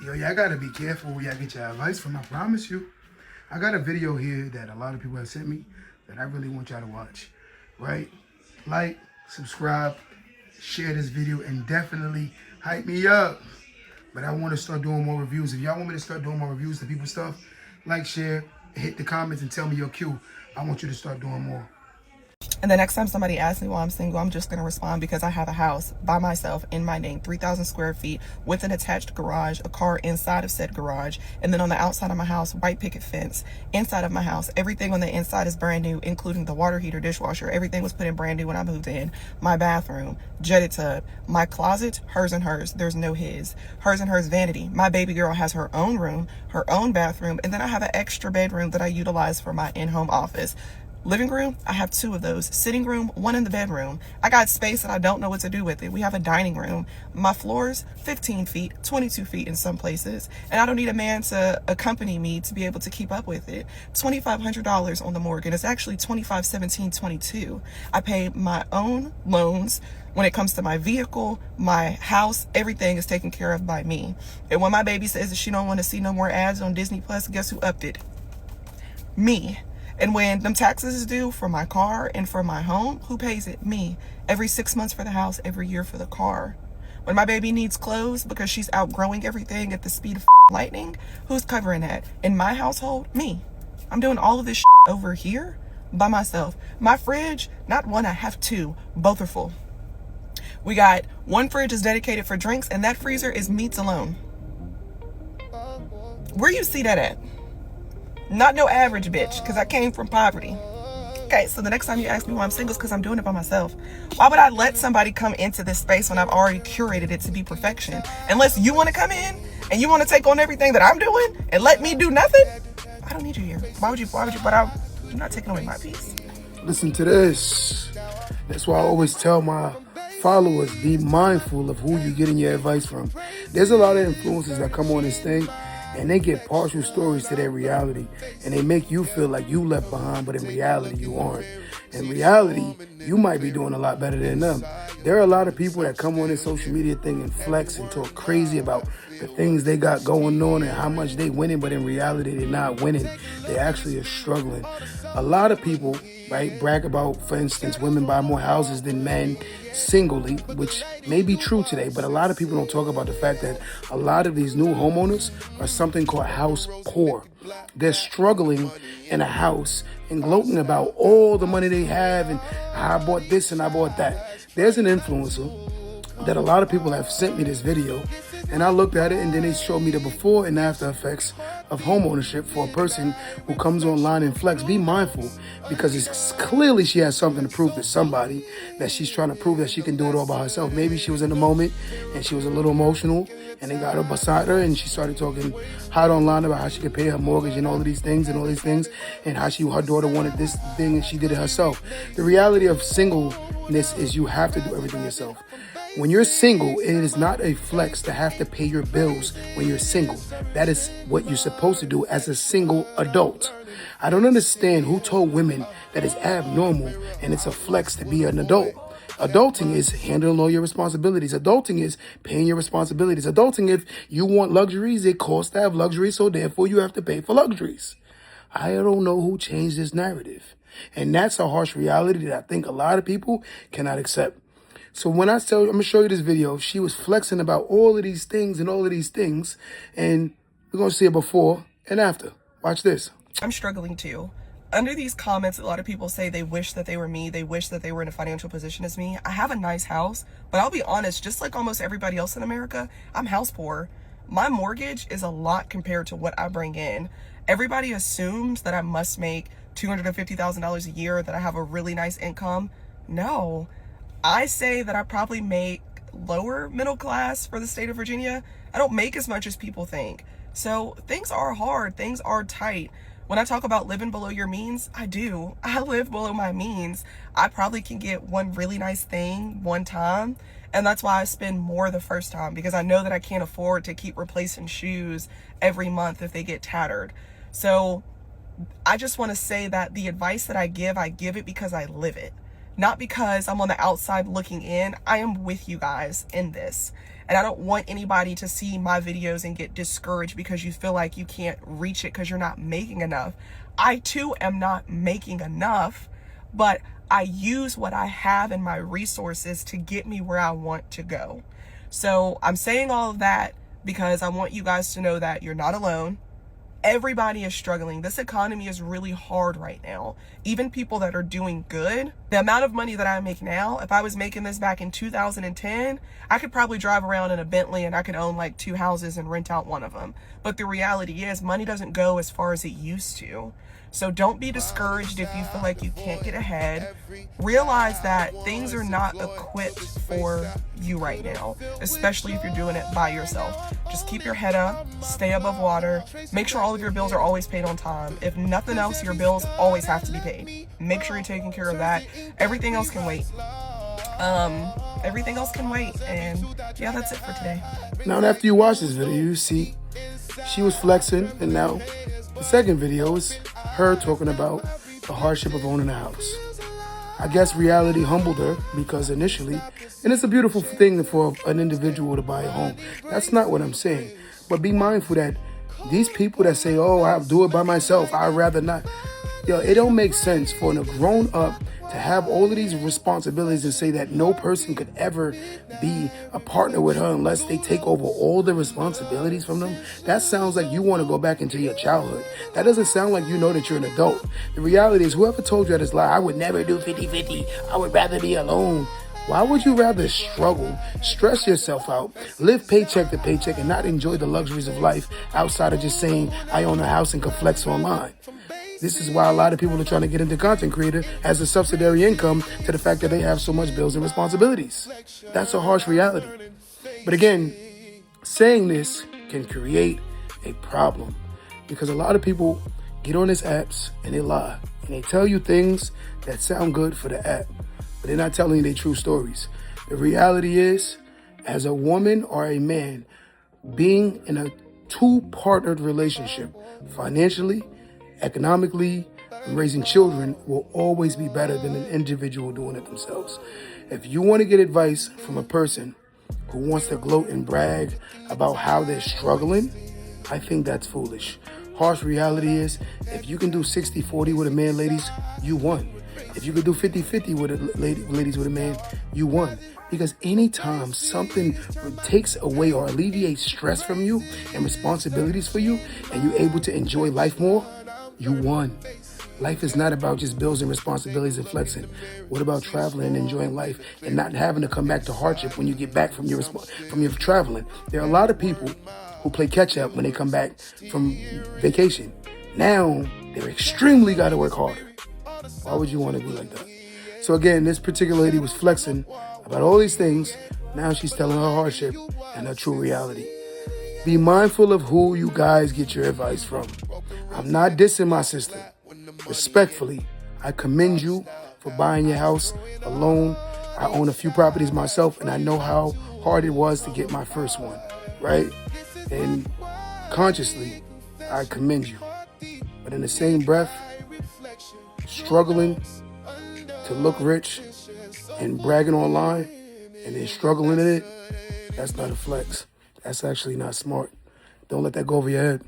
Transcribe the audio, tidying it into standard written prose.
Yo, y'all gotta be careful where y'all get your advice from. I promise you. I got a video here that a lot of people have sent me that I really want y'all to watch. Right? Like, subscribe, share this video, and definitely hype me up. But I want to start doing more reviews. If y'all want me to start doing more reviews to people's stuff, like, share, hit the comments, and tell me your cue. I want you to start doing more. And the next time somebody asks me why I'm single, I'm just going to respond because I have a house by myself in my name, 3,000 square feet with an attached garage, a car inside of said garage. And then on the outside of my house, white picket fence. Inside of my house, everything on the inside is brand new, including the water heater, dishwasher. Everything was put in brand new when I moved in. My bathroom, jetted tub, my closet, hers and hers. There's no his. Hers and hers vanity. My baby girl has her own room, her own bathroom. And then I have an extra bedroom that I utilize for my in-home office. Living room, I have 2 of those. Sitting room, 1 in the bedroom. I got space and I don't know what to do with it. We have a dining room. My floors, 15 feet, 22 feet in some places. And I don't need a man to accompany me to be able to keep up with it. $2,500 on the mortgage. It's actually $2,517.22. I pay my own loans. When it comes to my vehicle, my house, everything is taken care of by me. And when my baby says that she don't want to see no more ads on Disney Plus, guess who upped it? Me. And when them taxes is due for my car and for my home, who pays it? Me. Every 6 months for the house, every year for the car. When my baby needs clothes because she's outgrowing everything at the speed of lightning, who's covering that? In my household, me. I'm doing all of this over here by myself. My fridge, not 1, I have 2. Both are full. We got 1 fridge is dedicated for drinks, and that freezer is meats alone. Where you see that at? Not no average bitch, because I came from poverty. Okay, so the next time you ask me why I'm single is because I'm doing it by myself. Why would I let somebody come into this space when I've already curated it to be perfection? Unless you want to come in and you want to take on everything that I'm doing and let me do nothing, I don't need you here. Why would you, but I'm not taking away my peace. Listen to this. That's why I always tell my followers, be mindful of who you're getting your advice from. There's a lot of influencers that come on this thing and they get partial stories to their reality, and they make you feel like you left behind, but in reality, you aren't. In reality, you might be doing a lot better than them. There are a lot of people that come on this social media thing and flex and talk crazy about the things they got going on and how much they winning, but in reality, they're not winning. They actually are struggling. A lot of people, right, brag about, for instance, women buy more houses than men singly, which may be true today, but a lot of people don't talk about the fact that a lot of these new homeowners are something called house poor. They're struggling in a house and gloating about all the money they have and I bought this and I bought that. There's an influencer that a lot of people have sent me this video, and I looked at it and then they showed me the before and after effects of home ownership for a person who comes online and flex. Be mindful, because it's clearly she has something to prove to somebody, that she's trying to prove that she can do it all by herself. Maybe she was in the moment and she was a little emotional and they got her beside her and she started talking hot online about how she could pay her mortgage and all these things and how her daughter wanted this thing and she did it herself. The reality of singleness is you have to do everything yourself. When you're single, it is not a flex to have to pay your bills when you're single. That is what you're supposed to do as a single adult. I don't understand who told women that it's abnormal and it's a flex to be an adult. Adulting is handling all your responsibilities. Adulting is paying your responsibilities. Adulting, if you want luxuries, it costs to have luxuries, so therefore you have to pay for luxuries. I don't know who changed this narrative. And that's a harsh reality that I think a lot of people cannot accept. So when I'm going to show you this video, she was flexing about all of these things, and we're going to see it before and after. Watch this. I'm struggling too. Under these comments, a lot of people say they wish that they were me. They wish that they were in a financial position as me. I have a nice house, but I'll be honest, just like almost everybody else in America, I'm house poor. My mortgage is a lot compared to what I bring in. Everybody assumes that I must make $250,000 a year, that I have a really nice income. No. I say that I probably make lower middle class for the state of Virginia. I don't make as much as people think. So things are hard. Things are tight. When I talk about living below your means, I do. I live below my means. I probably can get one really nice thing one time. And that's why I spend more the first time, because I know that I can't afford to keep replacing shoes every month if they get tattered. So I just want to say that the advice that I give it because I live it. not because I'm on the outside looking in. I am with you guys in this. And I don't want anybody to see my videos and get discouraged because you feel like you can't reach it because you're not making enough. I too am not making enough, but I use what I have in my resources to get me where I want to go. So I'm saying all of that because I want you guys to know that you're not alone. Everybody is struggling. This economy is really hard right now. Even people that are doing good, the amount of money that I make now, if I was making this back in 2010, I could probably drive around in a Bentley and I could own like 2 houses and rent out one of them. But the reality is money doesn't go as far as it used to. So don't be discouraged if you feel like you can't get ahead. Realize that things are not equipped for you right now, especially if you're doing it by yourself. Just keep your head up, stay above water, make sure all of your bills are always paid on time. If nothing else, your bills always have to be paid. Make sure you're taking care of that. Everything else can wait. Everything else can wait. And yeah, that's it for today. Now, after you watch this video, you see she was flexing, and now the second video is her talking about the hardship of owning a house. I guess reality humbled her because initially, and it's a beautiful thing for an individual to buy a home. That's not what I'm saying. But be mindful that these people that say, oh, I'll do it by myself, I'd rather not. Yo, it don't make sense for a grown up to have all of these responsibilities and say that no person could ever be a partner with her unless they take over all the responsibilities from them. That sounds like you want to go back into your childhood. That doesn't sound like you know that you're an adult. The reality is, whoever told you that is lie, I would never do 50-50. I would rather be alone. Why would you rather struggle, stress yourself out, live paycheck to paycheck, and not enjoy the luxuries of life outside of just saying, I own a house and can flex online? This is why a lot of people are trying to get into content creator as a subsidiary income to the fact that they have so much bills and responsibilities. That's a harsh reality. But again, saying this can create a problem because a lot of people get on these apps and they lie and they tell you things that sound good for the app, but they're not telling you their true stories. The reality is, as a woman or a man, being in a two-partnered relationship, financially, economically, and raising children will always be better than an individual doing it themselves. If you want to get advice from a person who wants to gloat and brag about how they're struggling, I think that's foolish. Harsh reality is, if you can do 60-40 with a man, ladies, you won. If you could do 50-50 with a ladies with a man, you won. Because anytime something takes away or alleviates stress from you and responsibilities for you, and you're able to enjoy life more, you won. Life is not about just bills and responsibilities and flexing. What about traveling and enjoying life and not having to come back to hardship when you get back from your traveling? There are a lot of people who play catch up when they come back from vacation. Now they're extremely got to work harder. Why would you want to be like that? So again, this particular lady was flexing about all these things. Now she's telling her hardship and her true reality. Be mindful of who you guys get your advice from. I'm not dissing my sister. Respectfully, I commend you for buying your house alone. I own a few properties myself, and I know how hard it was to get my first one, right? And consciously, I commend you. But in the same breath, struggling to look rich and bragging online and then struggling in it, that's not a flex. That's actually not smart. Don't let that go over your head.